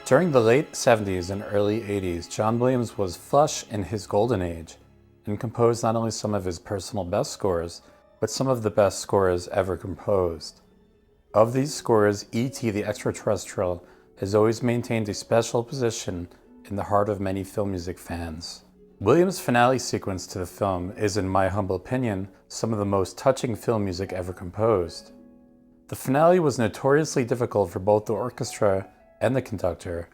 During the late 70s and early 80s, John Williams was flush in his golden age and composed not only some of his personal best scores, but some of the best scores ever composed. Of these scores, E.T. the Extra-Terrestrial has always maintained a special position in the heart of many film music fans. Williams' finale sequence to the film is, in my humble opinion, some of the most touching film music ever composed. The finale was notoriously difficult for both the orchestra and the conductor.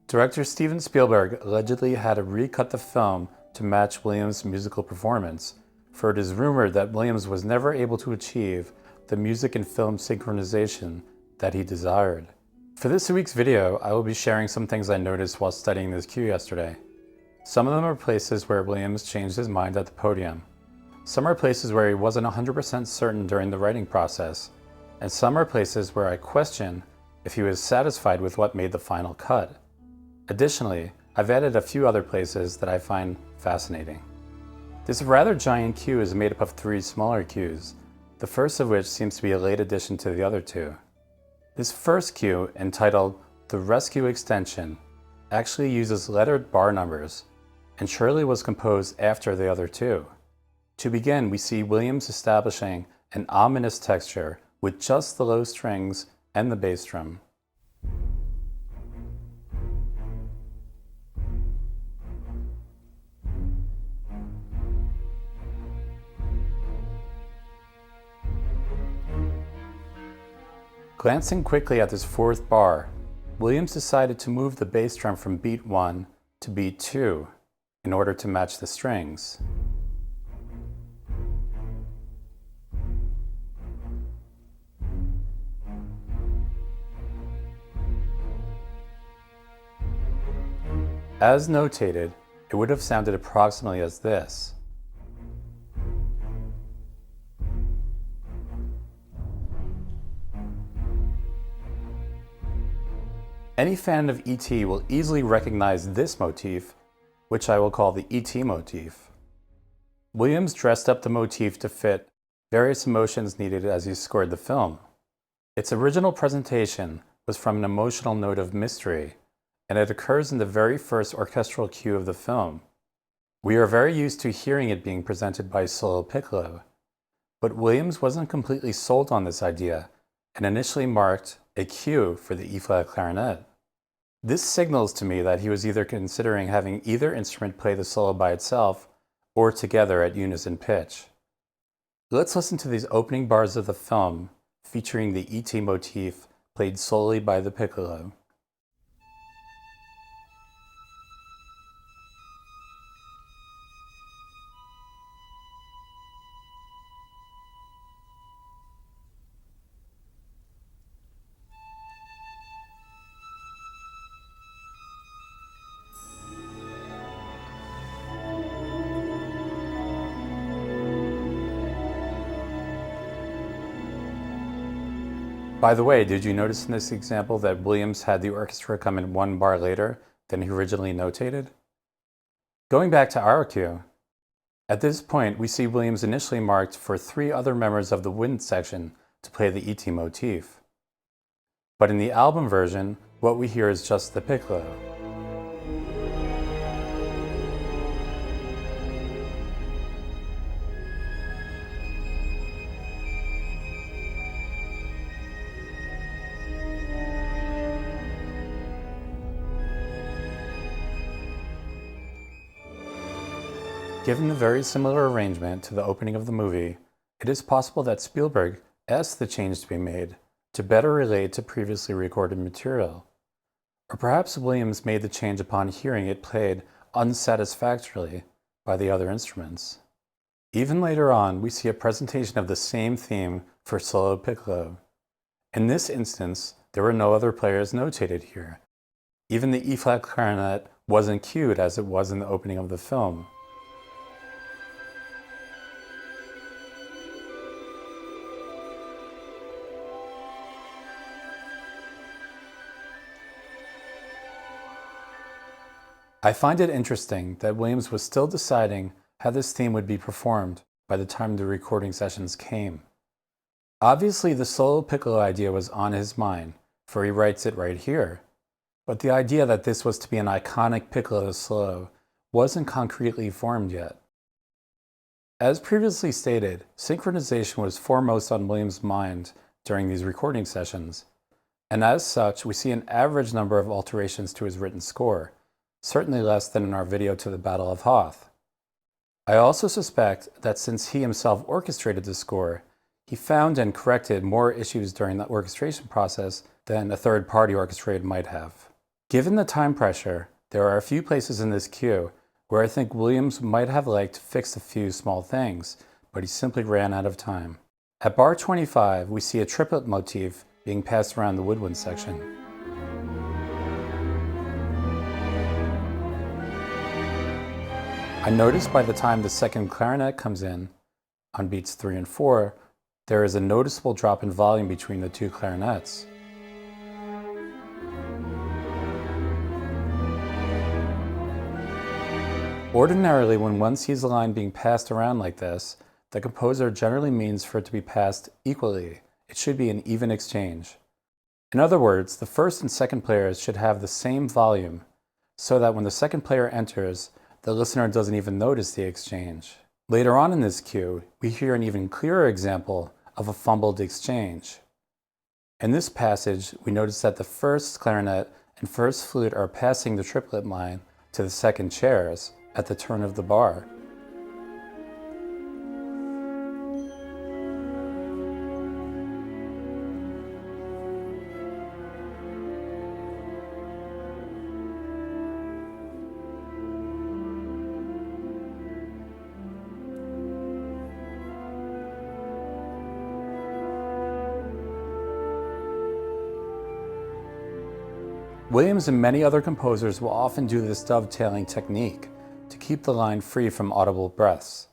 Director Steven Spielberg allegedly had to recut the film to match Williams' musical performance, for it is rumored that Williams was never able to achieve the music and film synchronization that he desired. For this week's video, I will be sharing some things I noticed while studying this cue yesterday. Some of them are places where Williams changed his mind at the podium. Some are places where he wasn't 100% certain during the writing process, and some are places where I question if he was satisfied with what made the final cut. Additionally, I've added a few other places that I find fascinating. This rather giant cue is made up of 3 smaller cues, the first of which seems to be a late addition to the other 2. This first cue, entitled The Rescue Extension, actually uses lettered bar numbers, and surely was composed after the other 2. To begin, we see Williams establishing an ominous texture with just the low strings and the bass drum. Glancing quickly at this 4th bar, Williams decided to move the bass drum from beat 1 to beat 2 in order to match the strings. As notated, it would have sounded approximately as this. Any fan of E.T. will easily recognize this motif, which I will call the E.T. motif. Williams dressed up the motif to fit various emotions needed as he scored the film. Its original presentation was from an emotional note of mystery, and it occurs in the very first orchestral cue of the film. We are very used to hearing it being presented by solo piccolo, but Williams wasn't completely sold on this idea and initially marked a cue for the E-flat clarinet. This signals to me that he was either considering having either instrument play the solo by itself or together at unison pitch. Let's listen to these opening bars of the film featuring the E.T. motif played solely by the piccolo. By the way, did you notice in this example that Williams had the orchestra come in 1 bar later than he originally notated? Going back to our cue, at this point we see Williams initially marked for 3 other members of the wind section to play the E.T. motif. But in the album version, what we hear is just the piccolo. Given the very similar arrangement to the opening of the movie, it is possible that Spielberg asked the change to be made to better relate to previously recorded material. Or perhaps Williams made the change upon hearing it played unsatisfactorily by the other instruments. Even later on, we see a presentation of the same theme for solo piccolo. In this instance, there were no other players notated here. Even the E-flat clarinet wasn't cued as it was in the opening of the film. I find it interesting that Williams was still deciding how this theme would be performed by the time the recording sessions came. Obviously, the solo piccolo idea was on his mind, for he writes it right here. But the idea that this was to be an iconic piccolo solo wasn't concretely formed yet. As previously stated, synchronization was foremost on Williams' mind during these recording sessions, and as such, we see an average number of alterations to his written score, certainly less than in our video to the Battle of Hoth. I also suspect that since he himself orchestrated the score, he found and corrected more issues during the orchestration process than a third-party orchestrator might have. Given the time pressure, there are a few places in this cue where I think Williams might have liked to fix a few small things, but he simply ran out of time. At bar 25, we see a triplet motif being passed around the woodwind section. I noticed by the time the second clarinet comes in, on beats 3 and 4, there is a noticeable drop in volume between the two clarinets. Ordinarily, when one sees a line being passed around like this, the composer generally means for it to be passed equally. It should be an even exchange. In other words, the first and second players should have the same volume, so that when the second player enters, the listener doesn't even notice the exchange. Later on in this cue, we hear an even clearer example of a fumbled exchange. In this passage, we notice that the first clarinet and first flute are passing the triplet line to the second chairs at the turn of the bar. Williams and many other composers will often do this dovetailing technique to keep the line free from audible breaths.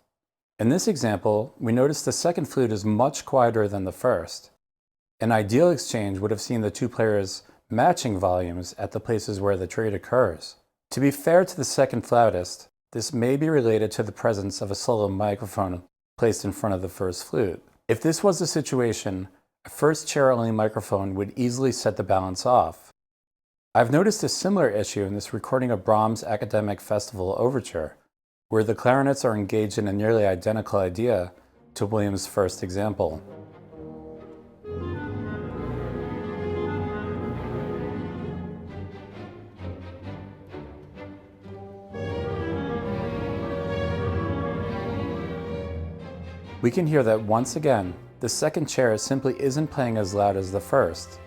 In this example, we notice the second flute is much quieter than the first. An ideal exchange would have seen the two players matching volumes at the places where the trade occurs. To be fair to the second flautist, this may be related to the presence of a solo microphone placed in front of the first flute. If this was the situation, a first chair-only microphone would easily set the balance off. I've noticed a similar issue in this recording of Brahms' Academic Festival Overture, where the clarinets are engaged in a nearly identical idea to Williams' first example. We can hear that once again, the second chair simply isn't playing as loud as the first.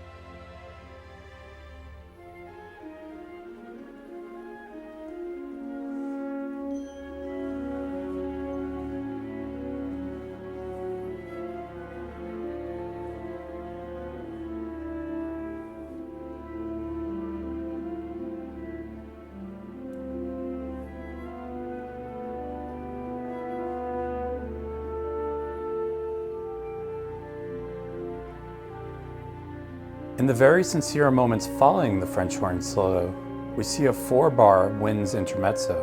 In the very sincere moments following the French horn solo, we see a 4-bar winds intermezzo.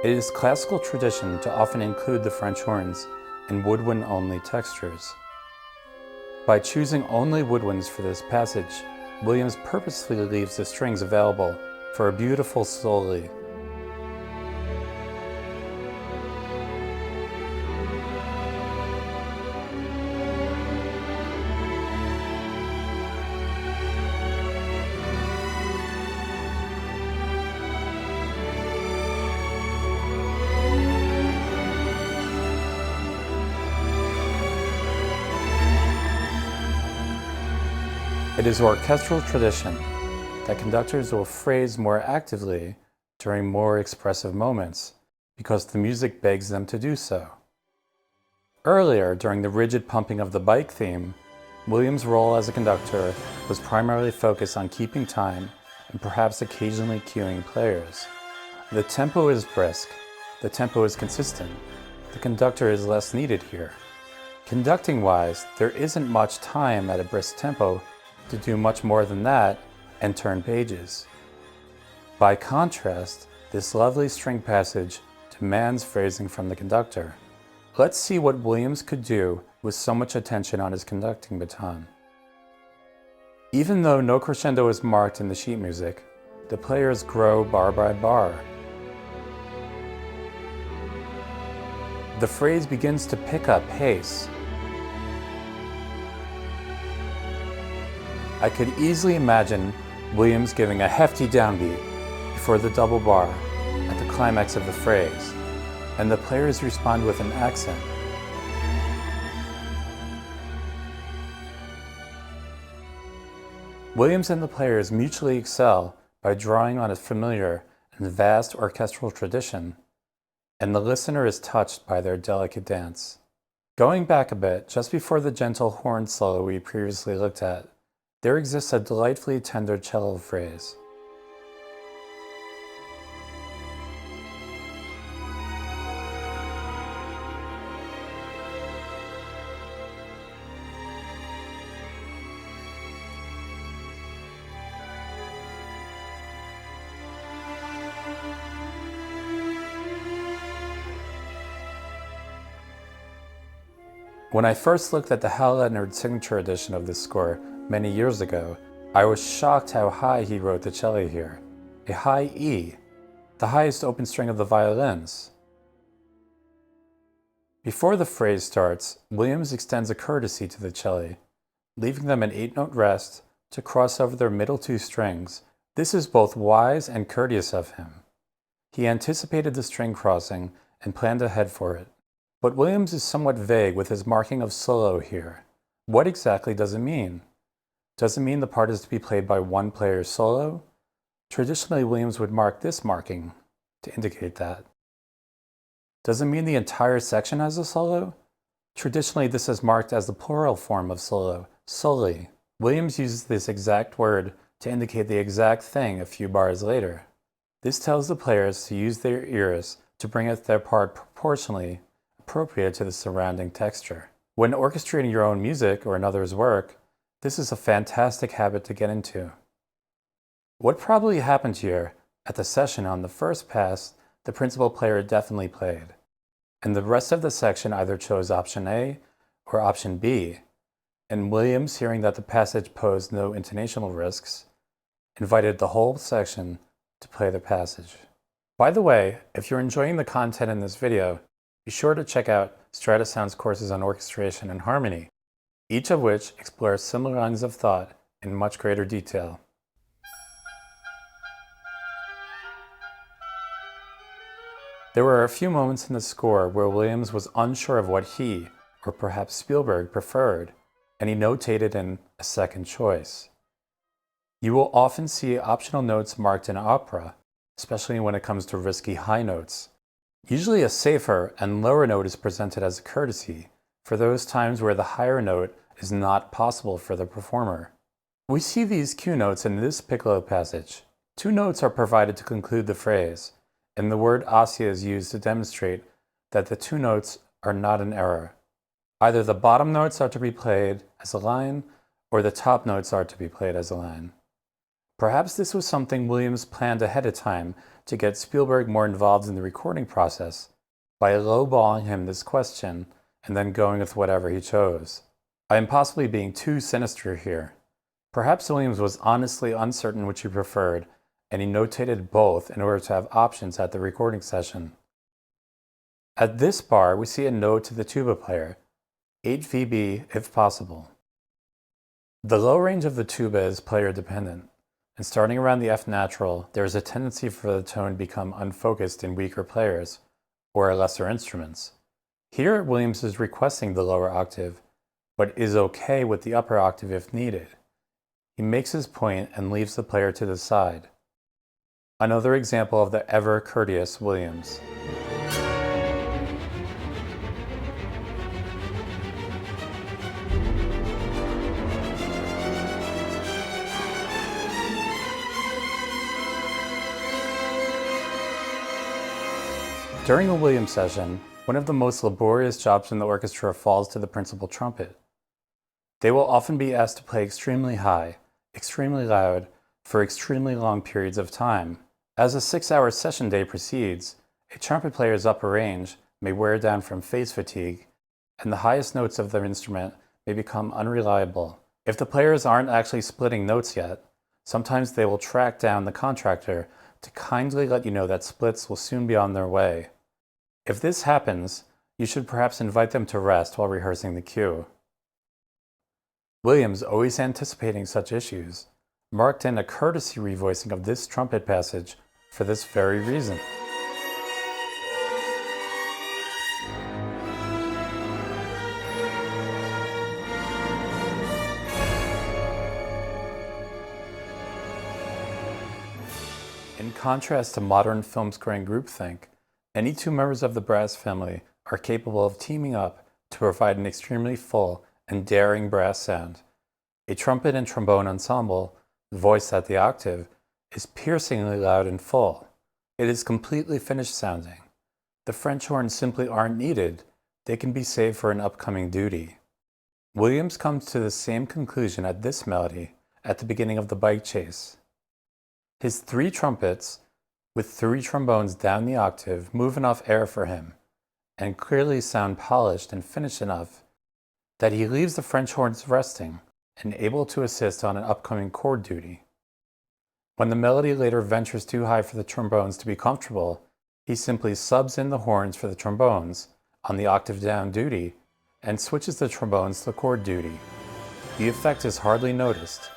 It is classical tradition to often include the French horns in woodwind-only textures. By choosing only woodwinds for this passage, Williams purposefully leaves the strings available for a beautiful soli. It is orchestral tradition that conductors will phrase more actively during more expressive moments because the music begs them to do so. Earlier, during the rigid pumping of the bike theme, Williams' role as a conductor was primarily focused on keeping time and perhaps occasionally cueing players. The tempo is brisk, the tempo is consistent, the conductor is less needed here. Conducting-wise, there isn't much time at a brisk tempo to do much more than that and turn pages. By contrast, this lovely string passage demands phrasing from the conductor. Let's see what Williams could do with so much attention on his conducting baton. Even though no crescendo is marked in the sheet music, the players grow bar by bar. The phrase begins to pick up pace. I could easily imagine Williams giving a hefty downbeat before the double bar at the climax of the phrase, and the players respond with an accent. Williams and the players mutually excel by drawing on a familiar and vast orchestral tradition, and the listener is touched by their delicate dance. Going back a bit, just before the gentle horn solo we previously looked at, there exists a delightfully tender cello phrase. When I first looked at the Hal Leonard signature edition of this score many years ago, I was shocked how high he wrote the cello here. A high E, the highest open string of the violins. Before the phrase starts, Williams extends a courtesy to the cello, leaving them an 8-note rest to cross over their middle 2 strings. This is both wise and courteous of him. He anticipated the string crossing and planned ahead for it. But Williams is somewhat vague with his marking of solo here. What exactly does it mean? Does it mean the part is to be played by one player solo? Traditionally, Williams would mark this marking to indicate that. Does it mean the entire section has a solo? Traditionally, this is marked as the plural form of solo, soli. Williams uses this exact word to indicate the exact thing a few bars later. This tells the players to use their ears to bring out their part proportionally appropriate to the surrounding texture. When orchestrating your own music or another's work, this is a fantastic habit to get into. What probably happened here at the session on the first pass, the principal player definitely played, and the rest of the section either chose option A or option B, and Williams, hearing that the passage posed no intonational risks, invited the whole section to play the passage. By the way, if you're enjoying the content in this video, be sure to check out Stratisound's courses on orchestration and harmony, each of which explores similar lines of thought in much greater detail. There were a few moments in the score where Williams was unsure of what he, or perhaps Spielberg, preferred, and he notated in a second choice. You will often see optional notes marked in opera, especially when it comes to risky high notes. Usually a safer and lower note is presented as a courtesy for those times where the higher note is not possible for the performer. We see these cue notes in this piccolo passage. 2 notes are provided to conclude the phrase, and the word asia is used to demonstrate that the 2 notes are not an error. Either the bottom notes are to be played as a line, or the top notes are to be played as a line. Perhaps this was something Williams planned ahead of time to get Spielberg more involved in the recording process by lowballing him this question and then going with whatever he chose. I am possibly being too sinister here. Perhaps Williams was honestly uncertain which he preferred, and he notated both in order to have options at the recording session. At this bar, we see a note to the tuba player, 8 VB if possible. The low range of the tuba is player dependent, and starting around the F natural, there is a tendency for the tone to become unfocused in weaker players or lesser instruments. Here, Williams is requesting the lower octave, but is okay with the upper octave if needed. He makes his point and leaves the player to decide. Another example of the ever-courteous Williams. During a Williams session, one of the most laborious jobs in the orchestra falls to the principal trumpet. They will often be asked to play extremely high, extremely loud, for extremely long periods of time. As a 6-hour session day proceeds, a trumpet player's upper range may wear down from phase fatigue, and the highest notes of their instrument may become unreliable, If the players aren't actually splitting notes yet, sometimes they will track down the contractor to kindly let you know that splits will soon be on their way. If this happens, you should perhaps invite them to rest while rehearsing the cue. Williams, always anticipating such issues, marked in a courtesy revoicing of this trumpet passage for this very reason. In contrast to modern film scoring groupthink, any two members of the brass family are capable of teaming up to provide an extremely full and daring brass sound. A trumpet and trombone ensemble, voiced at the octave, is piercingly loud and full. It is completely finished sounding. The French horns simply aren't needed. They can be saved for an upcoming duty. Williams comes to the same conclusion at this melody at the beginning of the bike chase. His three trumpets, with three trombones down the octave, move enough air for him, and clearly sound polished and finished enough that he leaves the French horns resting and able to assist on an upcoming chord duty. When the melody later ventures too high for the trombones to be comfortable, he simply subs in the horns for the trombones on the octave down duty and switches the trombones to chord duty. The effect is hardly noticed.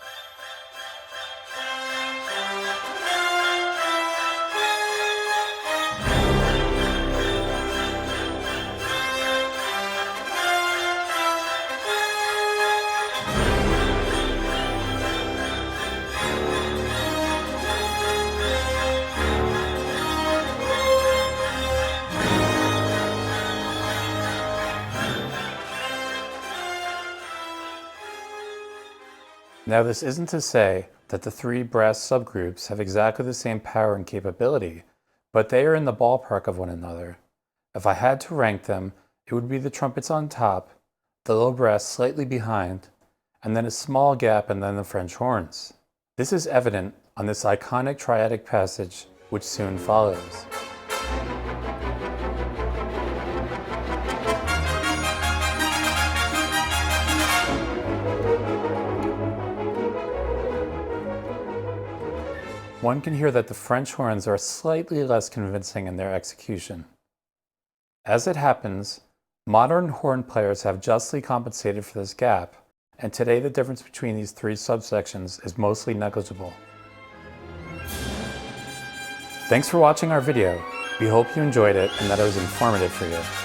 Now, this isn't to say that the three brass subgroups have exactly the same power and capability, but they are in the ballpark of one another. If I had to rank them, it would be the trumpets on top, the low brass slightly behind, and then a small gap and then the French horns. This is evident on this iconic triadic passage which soon follows. One can hear that the French horns are slightly less convincing in their execution. As it happens, modern horn players have justly compensated for this gap, and today the difference between these three subsections is mostly negligible. Thanks for watching our video. We hope you enjoyed it and that it was informative for you.